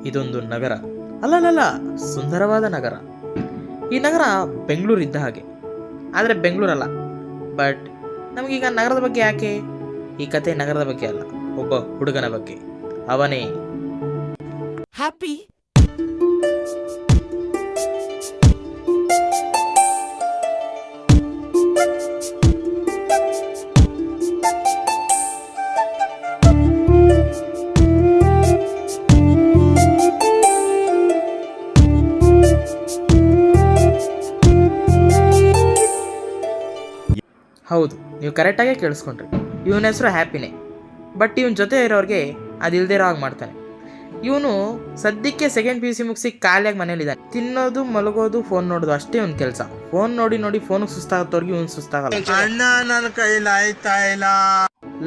ಇದೊಂದು ನಗರ, ಅಲ್ಲಲ್ಲ, ಸುಂದರವಾದ ನಗರ. ಈ ನಗರ ಬೆಂಗಳೂರು ಇದ್ದ ಹಾಗೆ, ಆದರೆ ಬೆಂಗಳೂರಲ್ಲ. ಬಟ್ ನಮಗೀಗ ನಗರದ ಬಗ್ಗೆ ಯಾಕೆ? ಈ ಕತೆ ನಗರದ ಬಗ್ಗೆ ಅಲ್ಲ, ಒಬ್ಬ ಹುಡುಗನ ಬಗ್ಗೆ. ಅವನೇ ಹ್ಯಾಪಿ. ಹೌದು, ನೀವು ಕರೆಕ್ಟಾಗೇ ಕೇಳಿಸ್ಕೊಂಡ್ರಿ. ಇವನ ಹೆಸರು ಹ್ಯಾಪಿನೇ. ಬಟ್ ಇವನ ಜೊತೆ ಇರೋರಿಗೆ ಅದಿಲ್ಲದೆ ಇರೋ ಹಾಗೆ ಮಾಡ್ತಾನೆ. ಇವನು ಸದ್ಯಕ್ಕೆ ಸೆಕೆಂಡ್ PUC ಮುಗಿಸಿ ಖಾಲಿಯಾಗಿ ಮನೇಲಿದ್ದಾನೆ. ತಿನ್ನೋದು, ಮಲಗೋದು, ಫೋನ್ ನೋಡೋದು ಅಷ್ಟೇ ಇವನ ಕೆಲಸ. ಫೋನ್ ನೋಡಿ ನೋಡಿ ಫೋನಿಗೆ ಸುಸ್ತಾಗತ್ತವ್ರಿಗೆ ಇವನು ಸುಸ್ತಾಗಲ್ಲ. ಅಣ್ಣ ನನ್ನ ಕೈಲಿ ಆಯ್ತಾ ಇಲ್ಲ.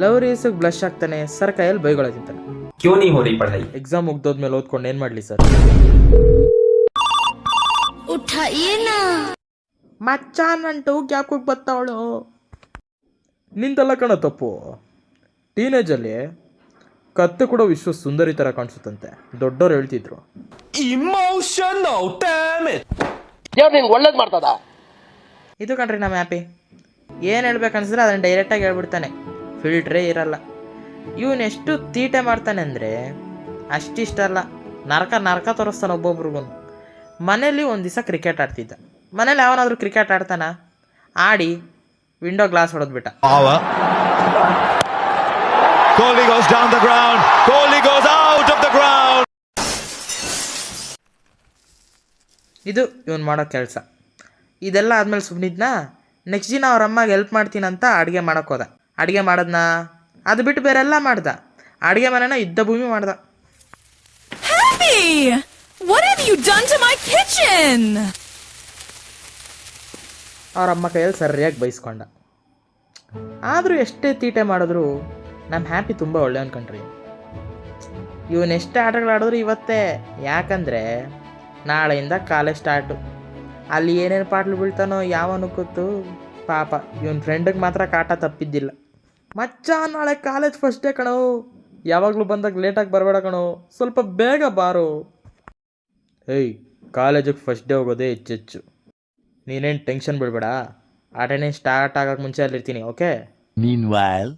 ಲವ್ ರೇಸಿಗೆ ಬ್ಲಶ್ ಆಗ್ತಾನೆ, ಸರ್ ಕೈಯಲ್ಲಿ ಬೈಗೊಳ ತಿಂತಾನೆ. क्यों नहीं हो रही पढ़ाई? ಎಕ್ಸಾಮ್ ಮುಗ್ದೋದ್ಮೇಲೆ ಓದ್ಕೊಂಡು ಏನು ಮಾಡಲಿ ಸರ್? ಮಚ್ಚ ನಂಟು ಗ್ಯಾಪ್ಗೆ ಬತ್ತಾವಳು. ನಿಂದೆಲ್ಲ ಕಣ ತಪ್ಪು. ಟೀನೇಜಲ್ಲಿ ಕತ್ತೆ ಕೂಡ ವಿಶ್ವ ಸುಂದರಿ ಥರ ಕಾಣಿಸುತ್ತಂತೆ, ದೊಡ್ಡವ್ರು ಹೇಳ್ತಿದ್ರು. Emotional damage. ಒಳ್ಳೇದು ಮಾಡ್ತದ ಇದು ಕಣ್ರಿ ನಮ್ಮ ಹ್ಯಾಪಿ. ಏನು ಹೇಳ್ಬೇಕನ್ಸಿದ್ರೆ ಅದನ್ನು ಡೈರೆಕ್ಟಾಗಿ ಹೇಳ್ಬಿಡ್ತಾನೆ, ಫಿಲ್ಟ್ರೇ ಇರಲ್ಲ. ಇವನೆಷ್ಟು ತೀಟೆ ಮಾಡ್ತಾನೆ ಅಂದರೆ ಅಷ್ಟಿಷ್ಟಲ್ಲ, ನರಕ ತೋರಿಸ್ತಾನೆ ಒಬ್ಬೊಬ್ರಿಗೂ. ಮನೇಲಿ ಒಂದು ದಿವಸ ಕ್ರಿಕೆಟ್ ಆಡ್ತಿದ್ದ. ಮನೇಲಿ ಯಾವನಾದರೂ ಕ್ರಿಕೆಟ್ ಆಡ್ತಾನ? ಆಡಿ ವಿಂಡೋ ಗ್ಲಾಸ್ ಹೊಡೆದ್ಬಿಟ್ಟ. Kohli goes down the ground. Kohli goes out of the ground. ಇದು ಇವನು ಮಾಡೋ ಕೆಲಸ. ಇದೆಲ್ಲ ಆದಮೇಲೆ ಸುಮ್ಮನಿದ್ನಾ. ನೆಕ್ಸ್ಟ್ ದಿನ ಅವ್ರ ಅಮ್ಮಗೆ ಹೆಲ್ಪ್ ಮಾಡ್ತೀನಂತ ಅಡುಗೆ ಮಾಡೋಕೆ ಹೋದ. ಅಡುಗೆ ಮಾಡೋದನ್ನ ಅದು ಬಿಟ್ಟು ಬೇರೆಲ್ಲ ಮಾಡ್ದ. ಅಡುಗೆ ಮನೆನ ಯುದ್ಧ ಭೂಮಿ ಮಾಡ್ದ. Happy! What have you done to my kitchen? ಅವ್ರ ಅಮ್ಮ ಕೈಯಲ್ಲಿ ಸರಿಯಾಗಿ ಬೈಸ್ಕೊಂಡ. ಆದರೂ ಎಷ್ಟೇ ತೀಟೆ ಮಾಡಿದ್ರು ನಮ್ಮ ಹ್ಯಾಪಿ ತುಂಬ ಒಳ್ಳೆ ಅನ್ಕೊಂಡ್ರಿ. ಇವನೆಷ್ಟೇ ಆಟಗಳಾಡಿದ್ರು ಇವತ್ತೇ. ಯಾಕಂದರೆ ನಾಳೆಯಿಂದ ಕಾಲೇಜ್ ಸ್ಟಾರ್ಟು. ಅಲ್ಲಿ ಏನೇನು ಪಾಟ್ಲು ಬೀಳ್ತಾನೋ ಯಾವನು ಗೊತ್ತು. ಪಾಪ ಇವನ ಫ್ರೆಂಡಿಗೆ ಮಾತ್ರ ಕಾಟ ತಪ್ಪಿದ್ದಿಲ್ಲ. ಮಚ್ಚ ನಾಳೆ ಕಾಲೇಜ್ ಫಸ್ಟ್ ಡೇ ಕಣೋ, ಯಾವಾಗಲೂ ಬಂದಾಗ ಲೇಟಾಗಿ ಬರಬೇಡ ಕಣೋ, ಸ್ವಲ್ಪ ಬೇಗ ಬಾರೋ. ಏಯ್, ಕಾಲೇಜಿಗೆ ಫಸ್ಟ್ ಡೇ ಹೋಗೋದೇ ಹೆಚ್ಚೆಚ್ಚು. ನೀನೇನು ಟೆನ್ಷನ್ ಬಿಡಬೇಡ, ಅಟೆಂಡೆನ್ಸ್ ಸ್ಟಾರ್ಟ್ ಆಗೋಕ್ಕೆ ಮುಂಚೆ ಅಲ್ಲಿರ್ತೀನಿ, ಓಕೆ? Meanwhile,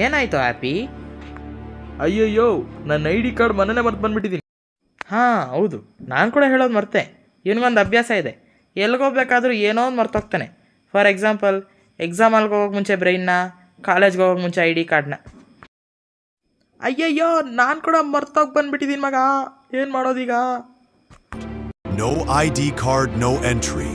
ಏನಾಯ್ತು ಹ್ಯಾಪಿ? ಅಯ್ಯಯ್ಯೋ, ನನ್ನ ID ಕಾರ್ಡ್ ಮನೇಲೆ ಮರ್ತು ಬಂದುಬಿಟ್ಟಿದ್ದೀನಿ. ಹಾಂ ಹೌದು, ನಾನು ಕೂಡ ಹೇಳೋದು ಮರ್ತೆ. ಇವನಿಗೊಂದು ಅಭ್ಯಾಸ ಇದೆ, ಎಲ್ಲಿಗೋಗ್ಬೇಕಾದ್ರೂ ಏನೋ ಒಂದು ಮರ್ತೋಗ್ತಾನೆ. ಫಾರ್ ಎಕ್ಸಾಂಪಲ್, ಎಕ್ಸಾಮಲ್ಗೆ ಹೋಗೋಕೆ ಮುಂಚೆ ಬ್ರೈನ್ನ, ಕಾಲೇಜ್ಗೆ ಹೋಗೋಕೆ ಮುಂಚೆ ID ಕಾರ್ಡ್ನ. ಅಯ್ಯಯ್ಯೋ, ನಾನು ಕೂಡ ಮರ್ತೋಗಿ ಬಂದುಬಿಟ್ಟಿದ್ದೀನಿ ಮಗ, ಏನು ಮಾಡೋದೀಗ? No ID card, no entry.